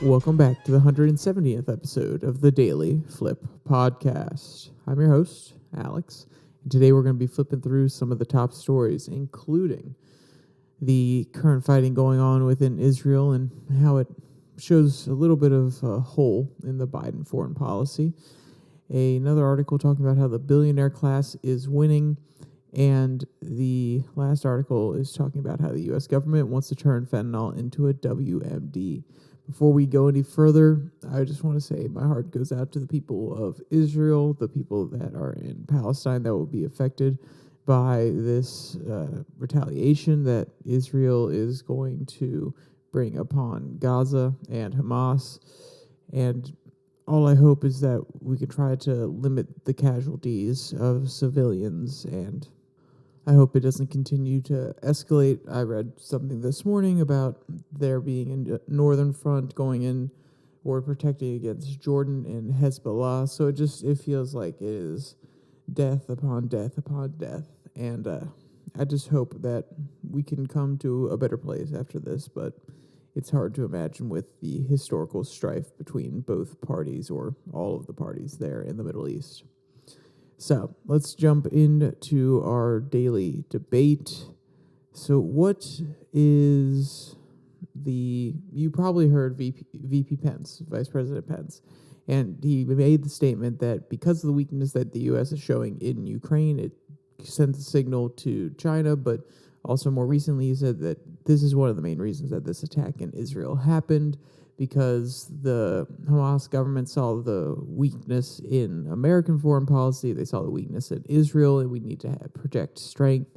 Welcome back to the 170th episode of the Daily Flip podcast. I'm your host, Alex, and today we're going to be flipping through some of the top stories, including the current fighting going on within Israel and how it shows a little bit of a hole in the Biden foreign policy. Another article talking about how the billionaire class is winning, and the last article is talking about how the U.S. government wants to turn fentanyl into a WMD. Before we go any further, I just want to say my heart goes out to the people of Israel, the people that are in Palestine that will be affected by this retaliation that Israel is going to bring upon Gaza and Hamas. And all I hope is that we can try to limit the casualties of civilians, and I hope it doesn't continue to escalate. I read something this morning about there being a northern front going in or protecting against Jordan and Hezbollah. So it feels like it is death upon death upon death. And I just hope that we can come to a better place after this. But it's hard to imagine with the historical strife between both parties or all of the parties there in the Middle East. So let's jump into our daily debate. So you probably heard VP Pence, Vice President Pence, and he made the statement that because of the weakness that the U.S. is showing in Ukraine, it sends a signal to China, but also more recently he said that this is one of the main reasons that this attack in Israel happened, because the Hamas government saw the weakness in American foreign policy, they saw the weakness in Israel, and we need to project strength.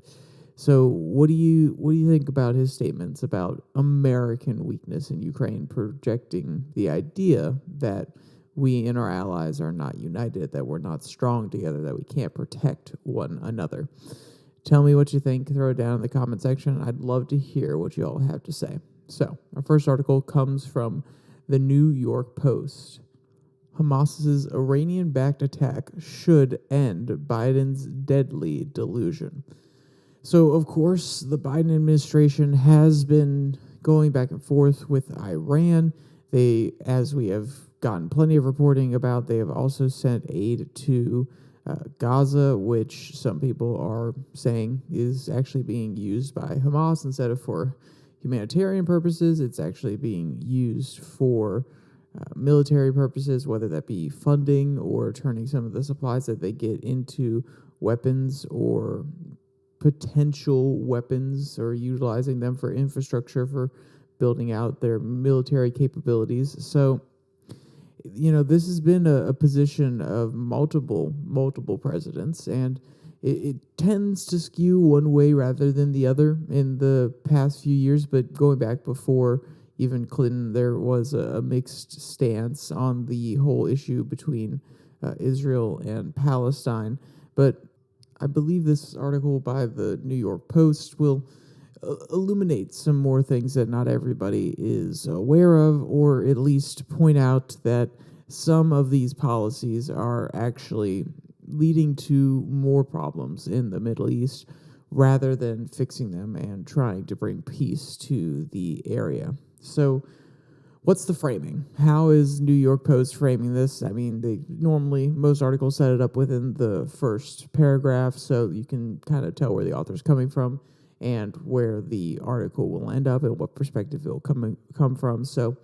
So what do you think about his statements about American weakness in Ukraine, projecting the idea that we and our allies are not united, that we're not strong together, that we can't protect one another? Tell me what you think. Throw it down in the comment section. I'd love to hear what you all have to say. So, our first article comes from the New York Post. Hamas's Iranian-backed attack should end Biden's deadly delusion. So, of course, the Biden administration has been going back and forth with Iran. They, as we have gotten plenty of reporting about, they have also sent aid to Gaza, which some people are saying is actually being used by Hamas instead of for humanitarian purposes. It's actually being used for military purposes, whether that be funding or turning some of the supplies that they get into weapons or potential weapons, or utilizing them for infrastructure, for building out their military capabilities. So, this has been a position of multiple presidents, and it tends to skew one way rather than the other in the past few years. But going back before even Clinton, there was a mixed stance on the whole issue between Israel and Palestine. But I believe this article by the New York Post will illuminate some more things that not everybody is aware of, or at least point out that some of these policies are actually leading to more problems in the Middle East rather than fixing them and trying to bring peace to the area. So what's the framing? How is New York Post framing this? I mean, most articles set it up within the first paragraph, so you can kind of tell where the author's coming from and where the article will end up and what perspective it will come from. So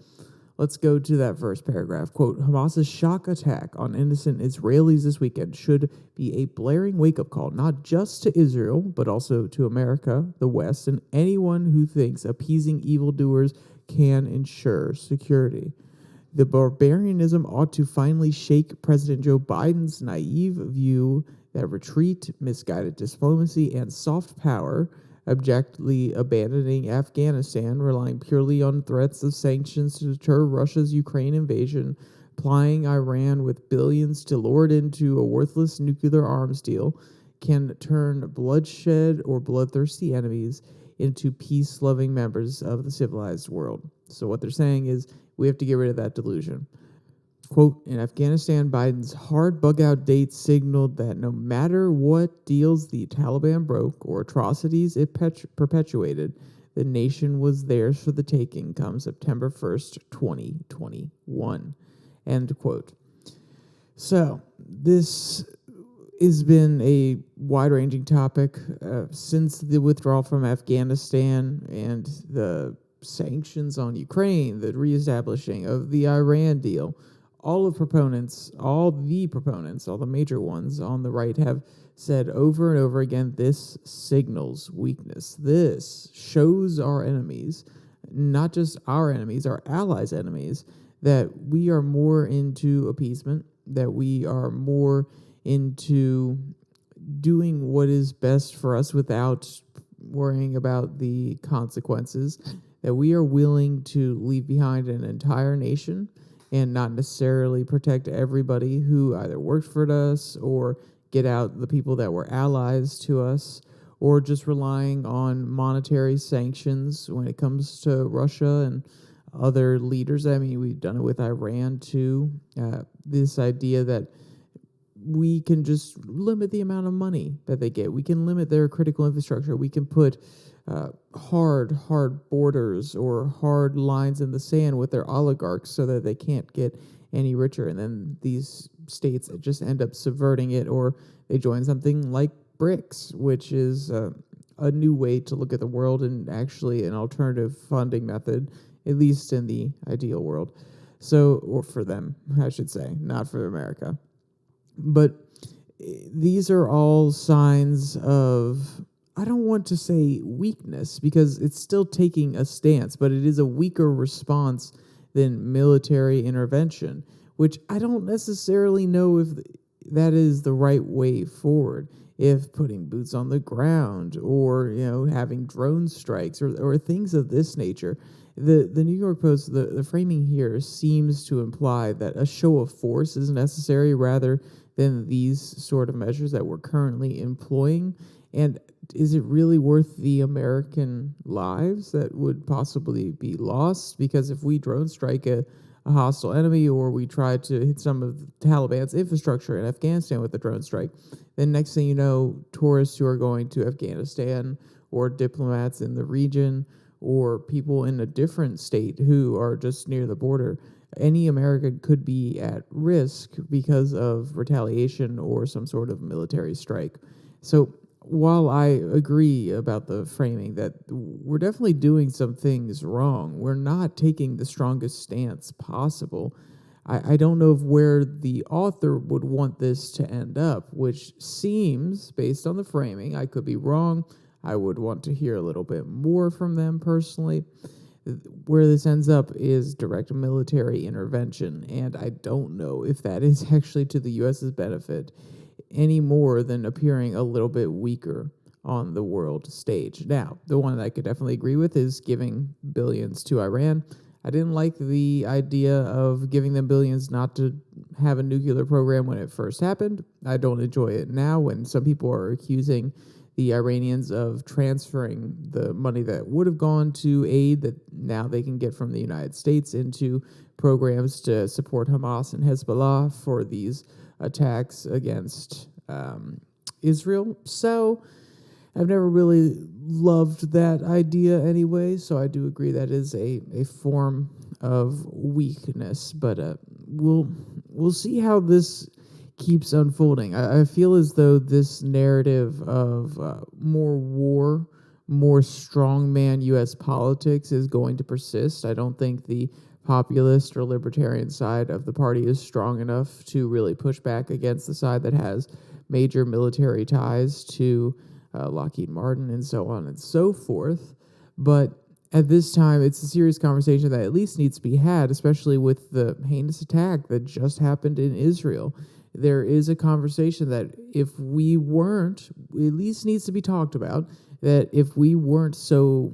let's go to that first paragraph. Quote, Hamas's shock attack on innocent Israelis this weekend should be a blaring wake-up call, not just to Israel, but also to America, the West, and anyone who thinks appeasing evildoers can ensure security. The barbarianism ought to finally shake President Joe Biden's naive view that retreat, misguided diplomacy, and soft power, abjectly abandoning Afghanistan, relying purely on threats of sanctions to deter Russia's Ukraine invasion, plying Iran with billions to lure it into a worthless nuclear arms deal, can turn bloodshed or bloodthirsty enemies into peace-loving members of the civilized world. So what they're saying is we have to get rid of that delusion. Quote, in Afghanistan, Biden's hard bug-out date signaled that no matter what deals the Taliban broke or atrocities it perpetuated, The nation was theirs for the taking come September 1st, 2021. End quote. So this has been a wide-ranging topic since the withdrawal from Afghanistan and the sanctions on Ukraine, the reestablishing of the Iran deal. All the major ones on the right have said over and over again, this signals weakness. This shows our enemies, not just our enemies, our allies' enemies, that we are more into appeasement, that we are more into doing what is best for us without worrying about the consequences, that we are willing to leave behind an entire nation and not necessarily protect everybody who either worked for us or get out the people that were allies to us, or just relying on monetary sanctions when it comes to Russia and other leaders. I mean, we've done it with Iran too. This idea that we can just limit the amount of money that they get. We can limit their critical infrastructure. We can put hard borders or hard lines in the sand with their oligarchs so that they can't get any richer. And then these states just end up subverting it, or they join something like BRICS, which is a new way to look at the world and actually an alternative funding method, at least in the ideal world. So, or for them, I should say, not for America. But these are all signs of, I don't want to say weakness, because it's still taking a stance, but it is a weaker response than military intervention, which I don't necessarily know if that is the right way forward. If putting boots on the ground or, having drone strikes or things of this nature. The New York Post, the framing here seems to imply that a show of force is necessary rather than these sort of measures that we're currently employing. And is it really worth the American lives that would possibly be lost? Because if we drone strike a hostile enemy, or we try to hit some of the Taliban's infrastructure in Afghanistan with a drone strike, then next thing you know, tourists who are going to Afghanistan, or diplomats in the region, or people in a different state who are just near the border, any American could be at risk because of retaliation or some sort of military strike. So while I agree about the framing that we're definitely doing some things wrong, we're not taking the strongest stance possible. I don't know of where the author would want this to end up, which seems, based on the framing, I could be wrong. I would want to hear a little bit more from them personally. Where this ends up is direct military intervention, and I don't know if that is actually to the U.S.'s benefit any more than appearing a little bit weaker on the world stage. Now, the one that I could definitely agree with is giving billions to Iran. I didn't like the idea of giving them billions not to have a nuclear program when it first happened. I don't enjoy it now when some people are accusing the Iranians of transferring the money that would have gone to aid that now they can get from the United States into programs to support Hamas and Hezbollah for these attacks against Israel. So I've never really loved that idea anyway, so I do agree that is a form of weakness, but we'll see how this keeps unfolding. I feel as though this narrative of more war, more strongman U.S. politics is going to persist. I don't think the populist or libertarian side of the party is strong enough to really push back against the side that has major military ties to Lockheed Martin and so on and so forth. But at this time, it's a serious conversation that at least needs to be had, especially with the heinous attack that just happened in Israel. There is a conversation that if we weren't, at least needs to be talked about, that if we weren't so,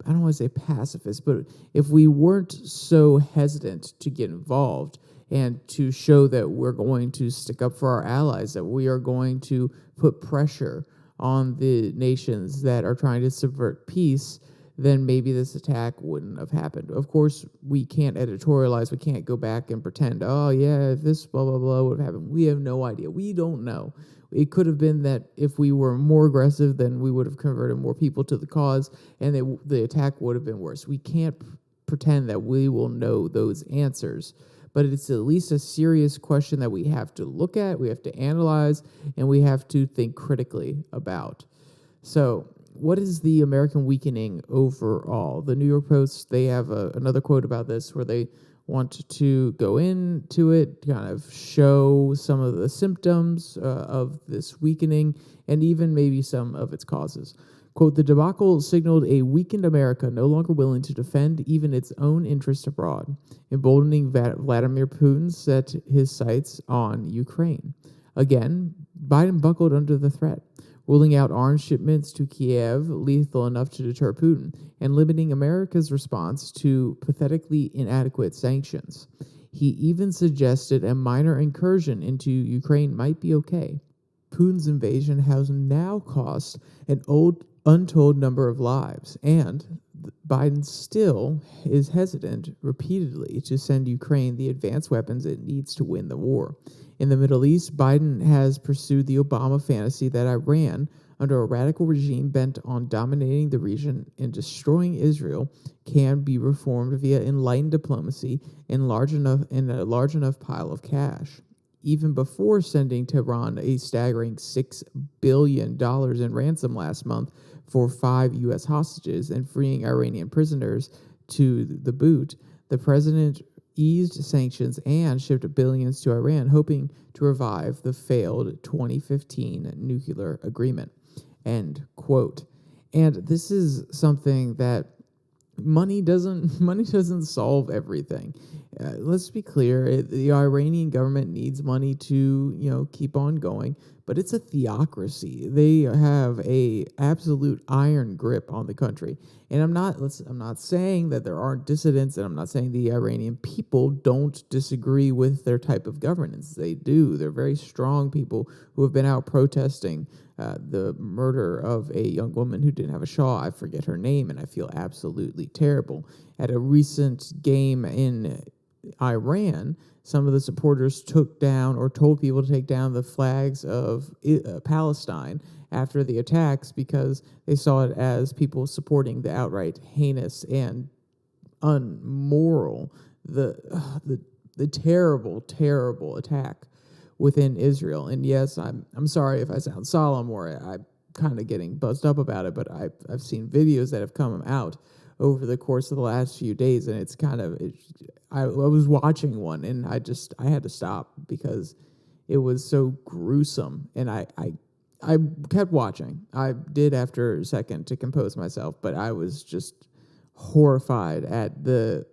I don't want to say pacifist, but if we weren't so hesitant to get involved and to show that we're going to stick up for our allies, that we are going to put pressure on the nations that are trying to subvert peace, then maybe this attack wouldn't have happened. Of course, we can't editorialize. We can't go back and pretend, oh, yeah, if this blah, blah, blah would have happened. We have no idea. We don't know. It could have been that if we were more aggressive, then we would have converted more people to the cause, and the attack would have been worse. We can't pretend that we will know those answers, but it's at least a serious question that we have to look at, we have to analyze, and we have to think critically about. So, what is the American weakening overall? The New York Post, they have another quote about this where they want to go into it, kind of show some of the symptoms of this weakening and even maybe some of its causes. Quote, the debacle signaled a weakened America no longer willing to defend even its own interests abroad. Emboldening Vladimir Putin set his sights on Ukraine. Again, Biden buckled under the threat, ruling out arms shipments to Kiev lethal enough to deter Putin, and limiting America's response to pathetically inadequate sanctions. He even suggested a minor incursion into Ukraine might be okay. Putin's invasion has now cost an untold number of lives, and Biden still is hesitant repeatedly to send Ukraine the advanced weapons it needs to win the war. In the Middle East, Biden has pursued the Obama fantasy that Iran, under a radical regime bent on dominating the region and destroying Israel, can be reformed via enlightened diplomacy and a large enough pile of cash. Even before sending Tehran a staggering $6 billion in ransom last month for 5 U.S. hostages and freeing Iranian prisoners to the boot, the president eased sanctions and shipped billions to Iran, hoping to revive the failed 2015 nuclear agreement. End quote. And this is something that money doesn't solve everything. Let's be clear, the Iranian government needs money to, keep on going, but it's a theocracy. They have a absolute iron grip on the country. And I'm not saying that there aren't dissidents, and I'm not saying the Iranian people don't disagree with their type of governance. They do. They're very strong people who have been out protesting the murder of a young woman who didn't have a shawl. I forget her name, and I feel absolutely terrible. At a recent game in Iran, some of the supporters took down or told people to take down the flags of Palestine after the attacks because they saw it as people supporting the outright heinous and unmoral, the terrible, terrible attack within Israel. And yes, I'm sorry if I sound solemn or I'm kind of getting buzzed up about it, but I've seen videos that have come out over the course of the last few days, and it's kind of I was watching one and I had to stop because it was so gruesome, and I kept watching. I did after a second to compose myself, but I was just horrified at the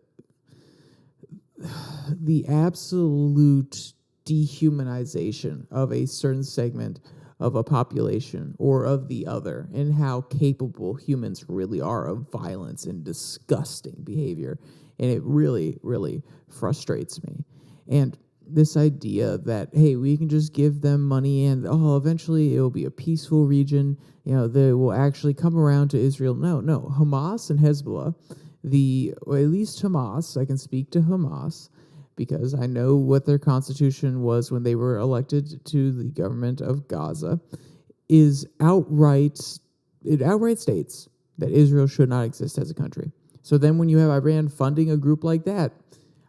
absolute dehumanization of a certain segment of a population or of the other, and how capable humans really are of violence and disgusting behavior. And it really, really frustrates me. And this idea that, hey, we can just give them money and, eventually it will be a peaceful region, they will actually come around to Israel. No, Hamas and Hezbollah, or at least Hamas, I can speak to Hamas, because I know what their constitution was when they were elected to the government of Gaza, it outright states that Israel should not exist as a country. So then when you have Iran funding a group like that,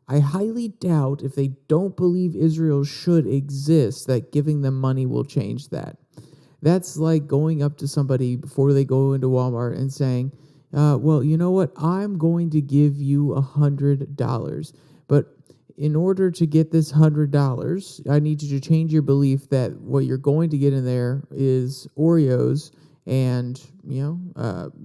I highly doubt, if they don't believe Israel should exist, that giving them money will change that. That's like going up to somebody before they go into Walmart and saying, well, you know what? I'm going to give you $100, but in order to get this $100, I need you to change your belief that what you're going to get in there is Oreos and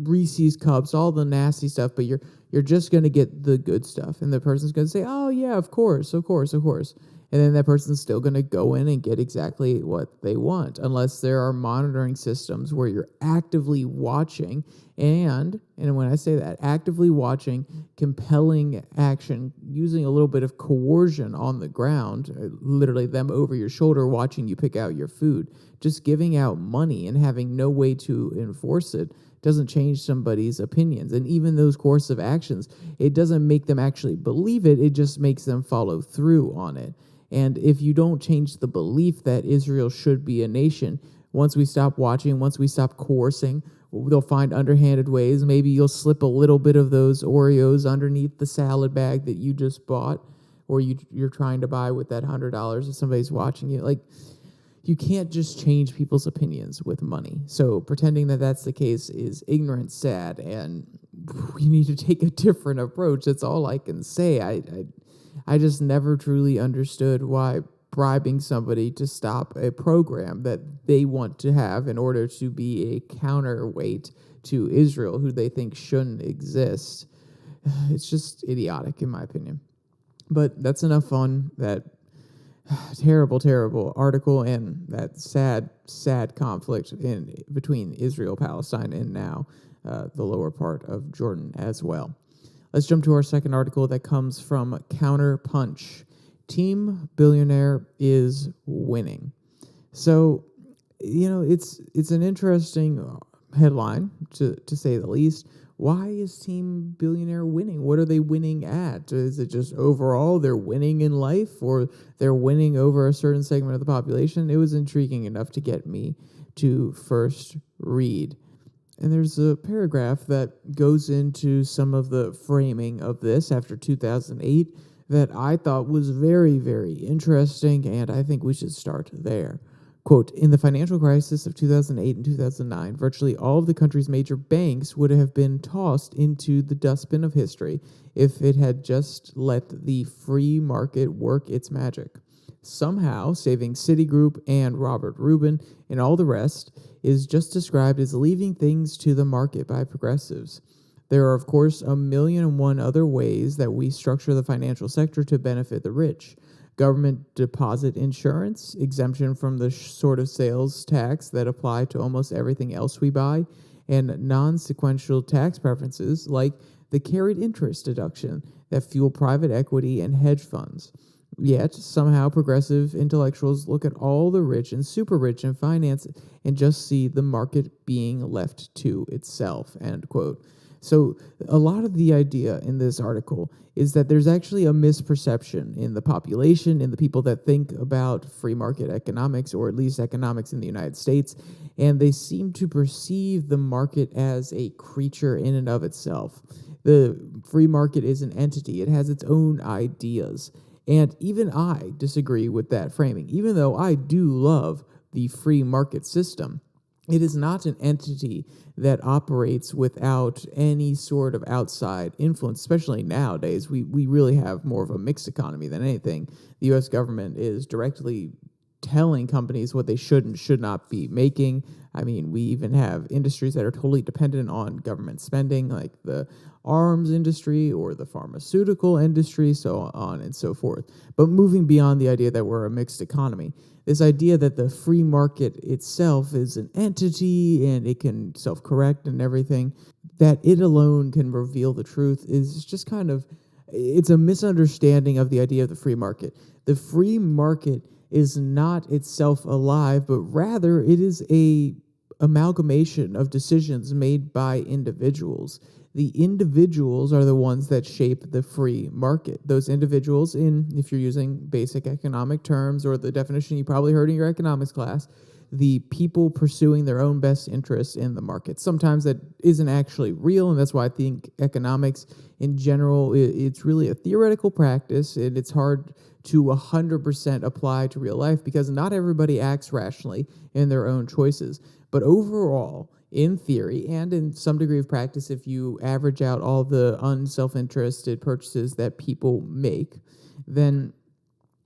Reese's cups, all the nasty stuff, but you're just going to get the good stuff. And the person's going to say, oh yeah, of course. And then that person's still going to go in and get exactly what they want, unless there are monitoring systems where you're actively watching, and when I say that, actively watching, compelling action, using a little bit of coercion on the ground, literally them over your shoulder watching you pick out your food. Just giving out money and having no way to enforce it doesn't change somebody's opinions. And even those coercive actions, it doesn't make them actually believe it, it just makes them follow through on it. And if you don't change the belief that Israel should be a nation, once we stop watching, once we stop coercing, they'll find underhanded ways. Maybe you'll slip a little bit of those Oreos underneath the salad bag that you just bought, or you're trying to buy with that $100 if somebody's watching you. Like, you can't just change people's opinions with money. So pretending that that's the case is ignorant, sad, and we need to take a different approach. That's all I can say. I just never truly understood why bribing somebody to stop a program that they want to have in order to be a counterweight to Israel, who they think shouldn't exist. It's just idiotic, in my opinion. But that's enough on that terrible, terrible article and that sad, sad conflict between Israel, Palestine, and now the lower part of Jordan as well. Let's jump to our second article that comes from Counterpunch. Team Billionaire is winning. So, it's an interesting headline, to say the least. Why is Team Billionaire winning? What are they winning at? Is it just overall they're winning in life, or they're winning over a certain segment of the population? It was intriguing enough to get me to first read. And there's a paragraph that goes into some of the framing of this after 2008 that I thought was very, very interesting, and I think we should start there. Quote, in the financial crisis of 2008 and 2009, virtually all of the country's major banks would have been tossed into the dustbin of history if it had just let the free market work its magic. Somehow, saving Citigroup and Robert Rubin and all the rest is just described as leaving things to the market by progressives. There are, of course, 1,000,001 other ways that we structure the financial sector to benefit the rich. Government deposit insurance, exemption from the sort of sales tax that apply to almost everything else we buy, and non-sequential tax preferences like the carried interest deduction that fuel private equity and hedge funds. Yet, somehow progressive intellectuals look at all the rich and super rich in finance and just see the market being left to itself, end quote. So a lot of the idea in this article is that there's actually a misperception in the population, in the people that think about free market economics, or at least economics in the United States, and they seem to perceive the market as a creature in and of itself. The free market is an entity. It has its own ideas. And even I disagree with that framing. Even though I do love the free market system, it is not an entity that operates without any sort of outside influence, especially nowadays. We really have more of a mixed economy than anything. The U.S. government is directly telling companies what they should and should not be making. I mean, we even have industries that are totally dependent on government spending, like the arms industry or the pharmaceutical industry, so on and so forth. But moving beyond the idea that we're a mixed economy, this idea that the free market itself is an entity and it can self-correct and everything, that it alone can reveal the truth, is just kind of, it's a misunderstanding of the idea of the free market. The free market is not itself alive, but rather it is a amalgamation of decisions made by individuals. The individuals are the ones that shape the free market. Those individuals, if you're using basic economic terms or the definition you probably heard in your economics class, the people pursuing their own best interests in the market. Sometimes that isn't actually real, and that's why I think economics in general, it's really a theoretical practice, and it's hard to 100% apply to real life because not everybody acts rationally in their own choices. But overall, in theory and in some degree of practice, if you average out all the unself-interested purchases that people make, then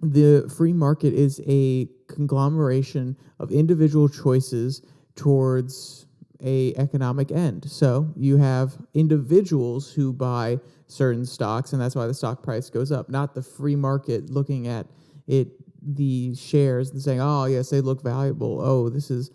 the free market is a conglomeration of individual choices towards a economic end. So you have individuals who buy certain stocks, and that's why the stock price goes up, not the free market looking at it, the shares, and saying, oh, yes, they look valuable. Oh, this is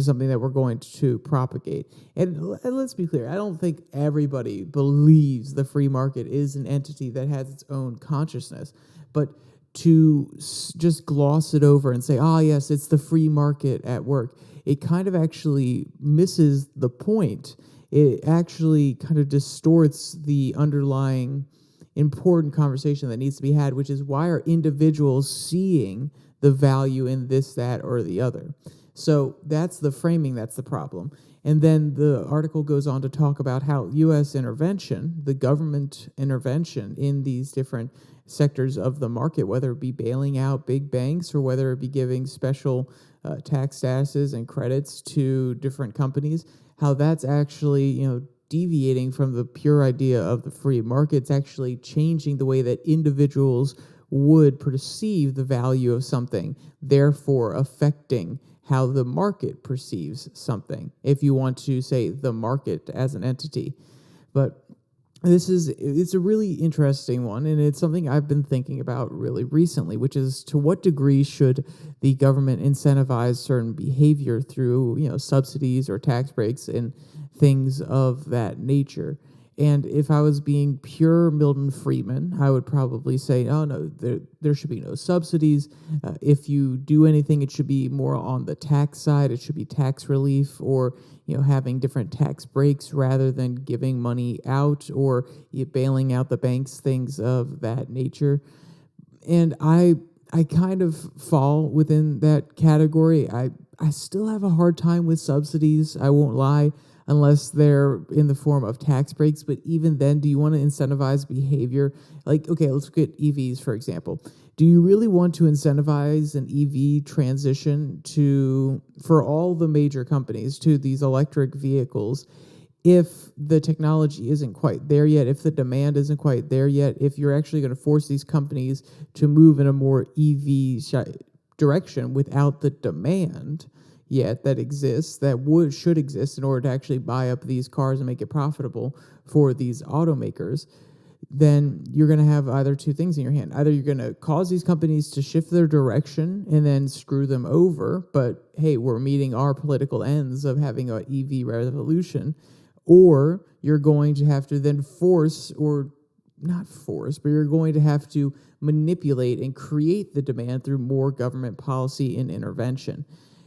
something that we're going to propagate. And let's be clear, I don't think everybody believes the free market is an entity that has its own consciousness. But to just gloss it over and say, yes, it's the free market at work, it kind of actually misses the point. It actually kind of distorts the underlying important conversation that needs to be had, which is why are individuals seeing the value in this, that, or the other? So that's the framing, that's the problem. And then the article goes on to talk about how U.S. intervention, the government intervention in these different sectors of the market, whether it be bailing out big banks or whether it be giving special tax statuses and credits to different companies, how that's actually, deviating from the pure idea of the free market. It's actually changing the way that individuals would perceive the value of something, therefore affecting how the market perceives something, if you want to say the market as an entity. But it's a really interesting one, and it's something I've been thinking about really recently, which is to what degree should the government incentivize certain behavior through, subsidies or tax breaks and things of that nature. And if I was being pure Milton Friedman, I would probably say, oh, no, there should be no subsidies. If you do anything, it should be more on the tax side. It should be tax relief or, having different tax breaks rather than giving money out or bailing out the banks, things of that nature. And I kind of fall within that category. I still have a hard time with subsidies, I won't lie, unless they're in the form of tax breaks. But even then, do you want to incentivize behavior? Like, okay, let's look at EVs, for example. Do you really want to incentivize an EV transition for all the major companies to these electric vehicles if the technology isn't quite there yet, if the demand isn't quite there yet, if you're actually going to force these companies to move in a more EV direction without the demand yet that exists, that should exist in order to actually buy up these cars and make it profitable for these automakers? Then you're going to have either two things in your hand. Either you're going to cause these companies to shift their direction and then screw them over, but hey, we're meeting our political ends of having an EV revolution, or you're going to have to then force, or not force, but you're going to have to manipulate and create the demand through more government policy and intervention.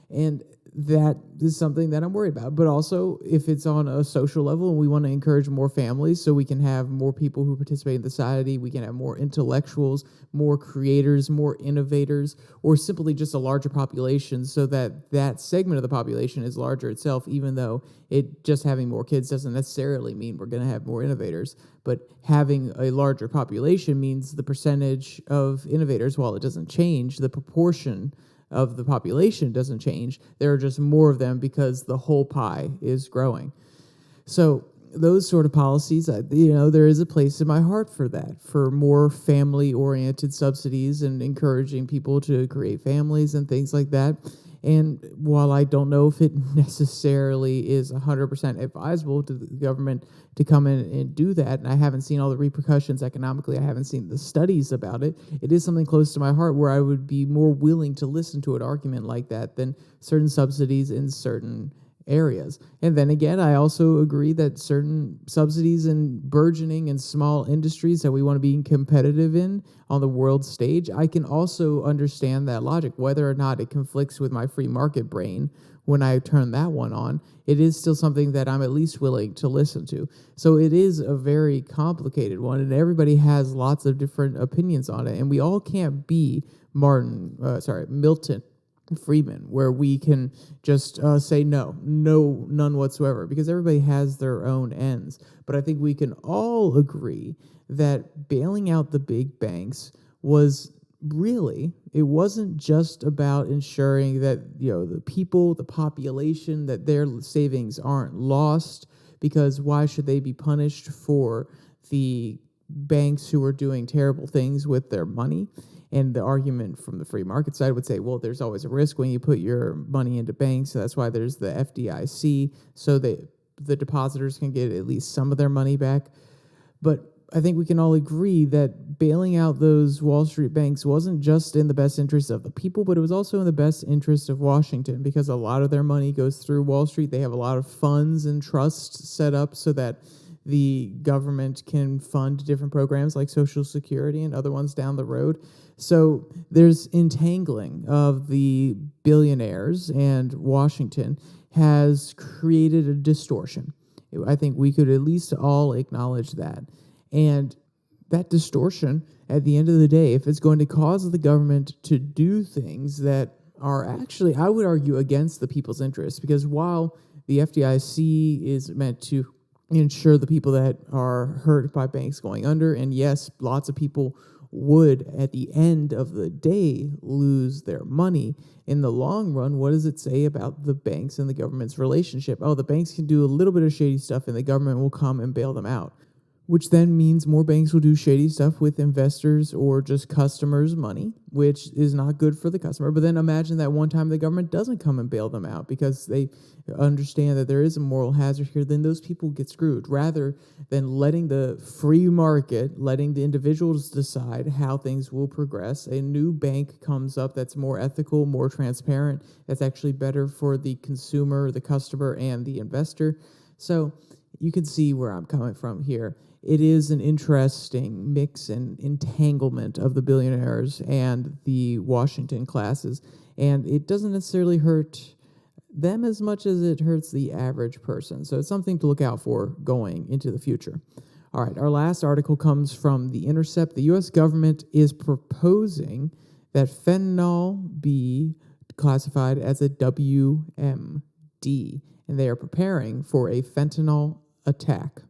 And that is something that I'm worried about. But also, if it's on a social level and we want to encourage more families so we can have more people who participate in society, we can have more intellectuals, more creators, more innovators, or simply just a larger population so that that segment of the population is larger itself, even though just having more kids doesn't necessarily mean we're going to have more innovators. But having a larger population means the percentage of innovators, while it doesn't change, the proportion of the population doesn't change. There are just more of them because the whole pie is growing. So those sort of policies, there is a place in my heart for that, for more family-oriented subsidies and encouraging people to create families and things like that. And while I don't know if it necessarily is 100% advisable to the government to come in and do that, and I haven't seen all the repercussions economically, I haven't seen the studies about it, it is something close to my heart where I would be more willing to listen to an argument like that than certain subsidies in certain areas. And then again, I also agree that certain subsidies in burgeoning and small industries that we want to be competitive in on the world stage, I can also understand that logic. Whether or not it conflicts with my free market brain when I turn that one on, it is still something that I'm at least willing to listen to. So it is a very complicated one, and everybody has lots of different opinions on it, and we all can't be Milton Friedman, where we can just say none whatsoever, because everybody has their own ends. But I think we can all agree that bailing out the big banks it wasn't just about ensuring that the people, the population, that their savings aren't lost, because why should they be punished for the banks who are doing terrible things with their money? And the argument from the free market side would say, well, there's always a risk when you put your money into banks. So that's why there's the FDIC, so that the depositors can get at least some of their money back. But I think we can all agree that bailing out those Wall Street banks wasn't just in the best interest of the people, but it was also in the best interest of Washington, because a lot of their money goes through Wall Street. They have a lot of funds and trusts set up so that the government can fund different programs like Social Security and other ones down the road. So there's entangling of the billionaires, and Washington has created a distortion. I think we could at least all acknowledge that. And that distortion, at the end of the day, if it's going to cause the government to do things that are actually, I would argue, against the people's interests, because while the FDIC is meant to ensure the people that are hurt by banks going under, and yes, lots of people would, at the end of the day, lose their money. In the long run, what does it say about the banks and the government's relationship? Oh, the banks can do a little bit of shady stuff and the government will come and bail them out, which then means more banks will do shady stuff with investors or just customers' money, which is not good for the customer. But then imagine that one time the government doesn't come and bail them out because they understand that there is a moral hazard here, then those people get screwed. Rather than letting the free market, letting the individuals decide how things will progress, a new bank comes up that's more ethical, more transparent, that's actually better for the consumer, the customer, and the investor. So you can see where I'm coming from here. It is an interesting mix and entanglement of the billionaires and the Washington classes, and it doesn't necessarily hurt them as much as it hurts the average person. So it's something to look out for going into the future. All right, our last article comes from The Intercept. The U.S. government is proposing that fentanyl be classified as a WMD, and they are preparing for a fentanyl attack.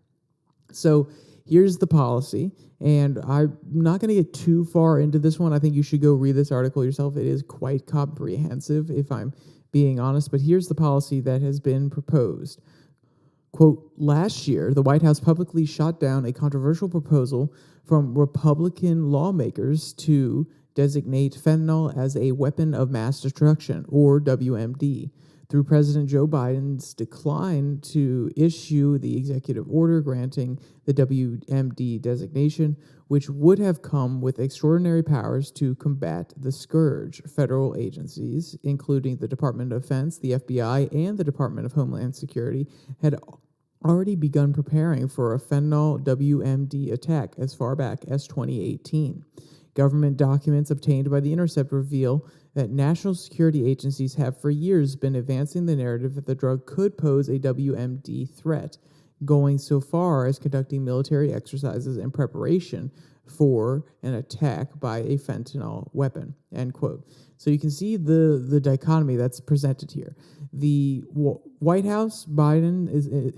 So here's the policy, and I'm not going to get too far into this one. I think you should go read this article yourself. It is quite comprehensive, if I'm being honest, but here's the policy that has been proposed. Quote, last year, the White House publicly shot down a controversial proposal from Republican lawmakers to designate fentanyl as a weapon of mass destruction, or WMD, through President Joe Biden's decline to issue the executive order granting the WMD designation, which would have come with extraordinary powers to combat the scourge. Federal agencies, including the Department of Defense, the FBI, and the Department of Homeland Security, had already begun preparing for a fentanyl WMD attack as far back as 2018. Government documents obtained by The Intercept reveal that national security agencies have for years been advancing the narrative that the drug could pose a WMD threat, going so far as conducting military exercises in preparation for an attack by a fentanyl weapon, end quote. So you can see the dichotomy that's presented here. The White House, Biden,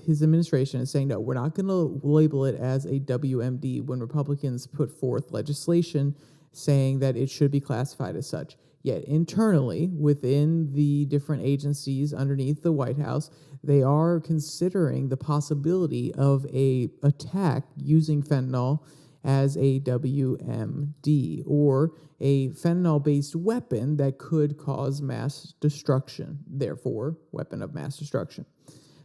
his administration is saying, no, we're not going to label it as a WMD, when Republicans put forth legislation saying that it should be classified as such. Yet internally, within the different agencies underneath the White House, they are considering the possibility of a attack using fentanyl as a WMD, or a fentanyl-based weapon that could cause mass destruction, therefore, weapon of mass destruction.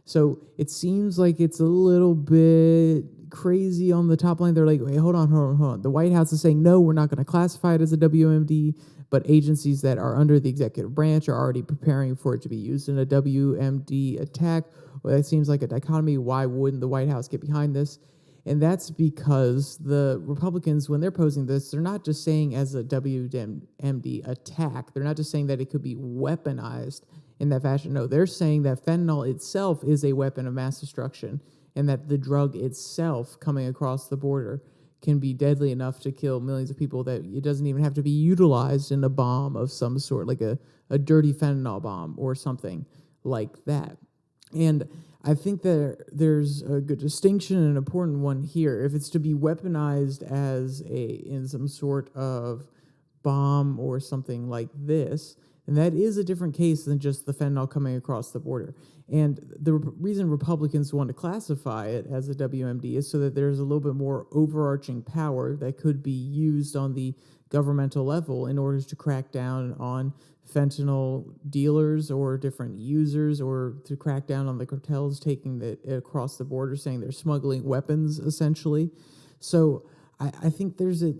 So it seems like it's a little bit crazy on the top line. They're like, wait, hold on. The White House is saying, no, we're not going to classify it as a WMD, but agencies that are under the executive branch are already preparing for it to be used in a WMD attack. Well, that seems like a dichotomy. Why wouldn't the White House get behind this? And that's because the Republicans, when they're posing this, they're not just saying as a WMD attack. They're not just saying that it could be weaponized in that fashion. No, they're saying that fentanyl itself is a weapon of mass destruction, and that the drug itself coming across the border can be deadly enough to kill millions of people, that it doesn't even have to be utilized in a bomb of some sort, like a dirty fentanyl bomb or something like that. And I think that there's a good distinction, and an important one here. If it's to be weaponized as in some sort of bomb or something like this, and that is a different case than just the fentanyl coming across the border. And the reason Republicans want to classify it as a WMD is so that there's a little bit more overarching power that could be used on the governmental level in order to crack down on fentanyl dealers or different users, or to crack down on the cartels taking it across the border, saying they're smuggling weapons, essentially. So I think there's a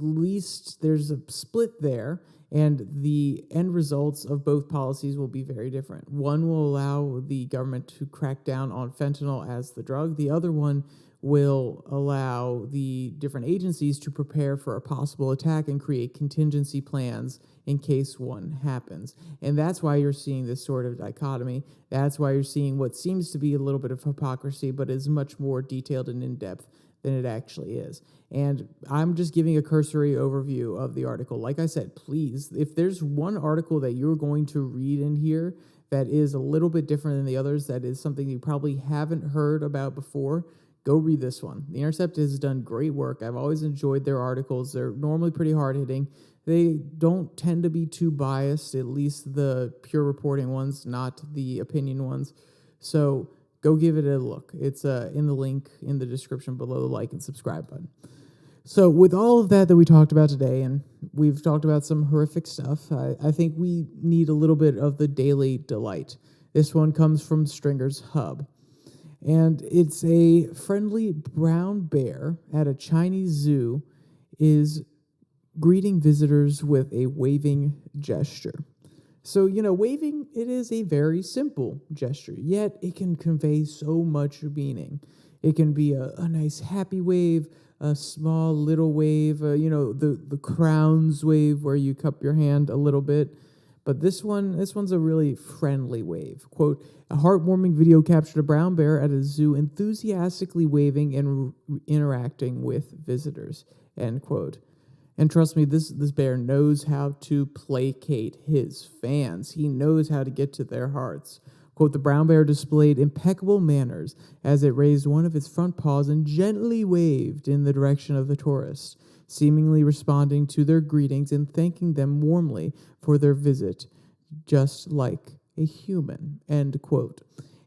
split there, and the end results of both policies will be very different. One will allow the government to crack down on fentanyl as the drug. The other one will allow the different agencies to prepare for a possible attack and create contingency plans in case one happens. And that's why you're seeing this sort of dichotomy. That's why you're seeing what seems to be a little bit of hypocrisy, but is much more detailed and in-depth than it actually is. And I'm just giving a cursory overview of the article. Like I said, please, if there's one article that you're going to read in here that is a little bit different than the others, that is something you probably haven't heard about before, go read this one. The Intercept has done great work. I've always enjoyed their articles. They're normally pretty hard-hitting. They don't tend to be too biased, at least the pure reporting ones, not the opinion ones. So go give it a look. It's in the link in the description below the like and subscribe button. So with all of that we talked about today, and we've talked about some horrific stuff, I think we need a little bit of the daily delight. This one comes from Stringer's Hub. And it's a friendly brown bear at a Chinese zoo is greeting visitors with a waving gesture. So, waving, it is a very simple gesture, yet it can convey so much meaning. It can be a nice happy wave, a small little wave, the crowns wave where you cup your hand a little bit. But this one's a really friendly wave. Quote, a heartwarming video captured a brown bear at a zoo enthusiastically waving and interacting with visitors, end quote. And trust me, this bear knows how to placate his fans. He knows how to get to their hearts. Quote, the brown bear displayed impeccable manners as it raised one of its front paws and gently waved in the direction of the tourists, seemingly responding to their greetings and thanking them warmly for their visit, just like a human, end quote.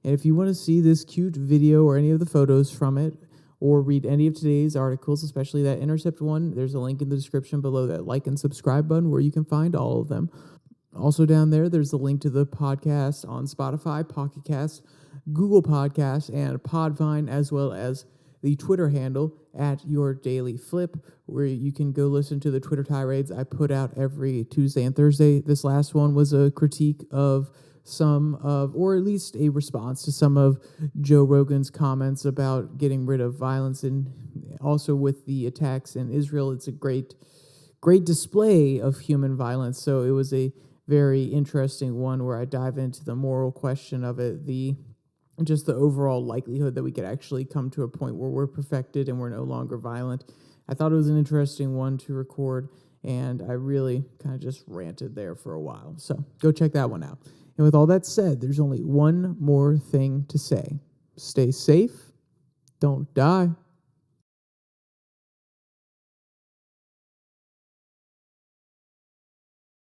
And if you want to see this cute video or any of the photos from it, or read any of today's articles, especially that Intercept one, there's a link in the description below that like and subscribe button where you can find all of them. Also down there's a link to the podcast on Spotify, Pocket Cast, Google Podcasts, and Podvine, as well as the Twitter handle at Your Daily Flip, where you can go listen to the Twitter tirades I put out every Tuesday and Thursday. This last one was a critique of or at least a response to some of Joe Rogan's comments about getting rid of violence, and also with the attacks in Israel. It's a great display of human violence. So it was a very interesting one where I dive into the moral question of it, just the overall likelihood that we could actually come to a point where we're perfected and we're no longer violent. I thought it was an interesting one to record, and I really kind of just ranted there for a while. So go check that one out. And with all that said, there's only one more thing to say. Stay safe. Don't die.